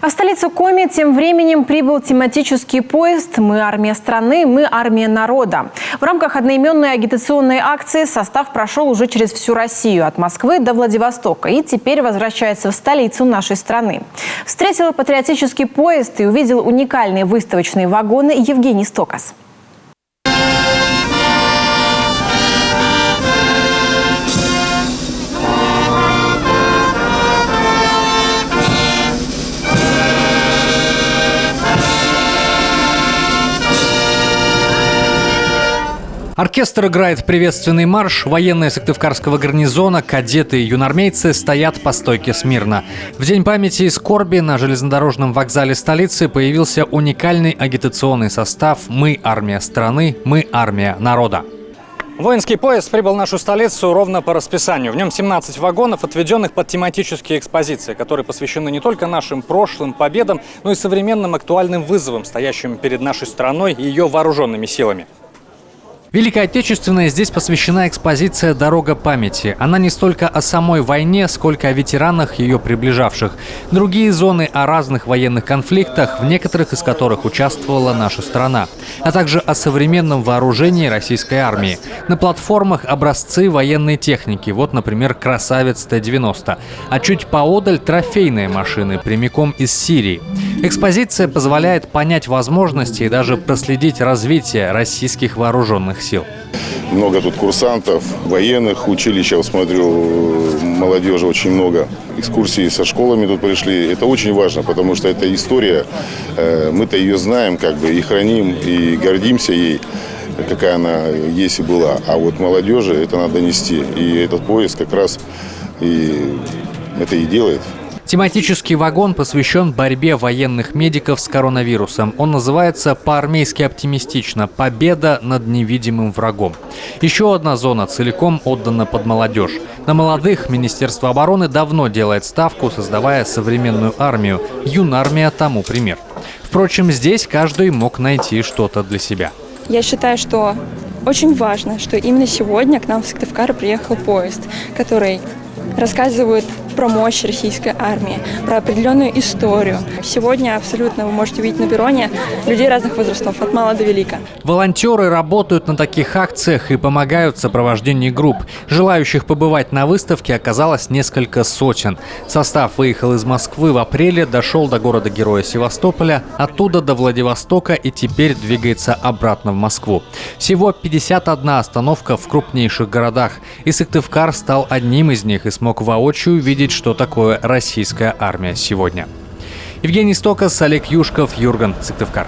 А в столицу Коми тем временем прибыл тематический поезд «Мы армия страны, мы армия народа». В рамках одноименной агитационной акции состав прошел уже через всю Россию, от Москвы до Владивостока, и теперь возвращается в столицу нашей страны. Встретил патриотический поезд и увидел уникальные выставочные вагоны Евгений Стокас. Оркестр играет приветственный марш, военные Сыктывкарского гарнизона, кадеты и юнормейцы стоят по стойке смирно. В День памяти и скорби на железнодорожном вокзале столицы появился уникальный агитационный состав «Мы армия страны, мы армия народа». Воинский поезд прибыл в нашу столицу ровно по расписанию. В нем 17 вагонов, отведенных под тематические экспозиции, которые посвящены не только нашим прошлым победам, но и современным актуальным вызовам, стоящим перед нашей страной и ее вооруженными силами. Великой Отечественной здесь посвящена экспозиция «Дорога памяти». Она не столько о самой войне, сколько о ветеранах, ее приближавших. Другие зоны о разных военных конфликтах, в некоторых из которых участвовала наша страна. А также о современном вооружении российской армии. На платформах образцы военной техники. Вот, например, «Красавец Т-90». А чуть поодаль трофейные машины, прямиком из Сирии. Экспозиция позволяет понять возможности и даже проследить развитие российских вооруженных сил. Много тут курсантов, военных, училища, смотрю, молодежи очень много. Экскурсии со школами тут пришли. Это очень важно, потому что это история. Мы-то ее знаем, и храним, и гордимся ей, какая она есть и была. А вот молодежи это надо нести. И этот поезд как раз это и делает. Тематический вагон посвящен борьбе военных медиков с коронавирусом. Он называется по-армейски оптимистично «Победа над невидимым врагом». Еще одна зона целиком отдана под молодежь. На молодых Министерство обороны давно делает ставку, создавая современную армию. Юнармия тому пример. Впрочем, здесь каждый мог найти что-то для себя. Я считаю, что очень важно, что именно сегодня к нам в Сыктывкар приехал поезд, который рассказывает про мощь российской армии, про определенную историю. Сегодня абсолютно вы можете увидеть на перроне людей разных возрастов, от мала до велика. Волонтеры работают на таких акциях и помогают в сопровождении групп. Желающих побывать на выставке оказалось несколько сотен. Состав выехал из Москвы в апреле, дошел до города-героя Севастополя, оттуда до Владивостока и теперь двигается обратно в Москву. Всего 51 остановка в крупнейших городах. И Сыктывкар стал одним из них и смог воочию увидеть, что такое российская армия сегодня. Евгений Стокас, Олег Юшков, Юрган, Сыктывкар.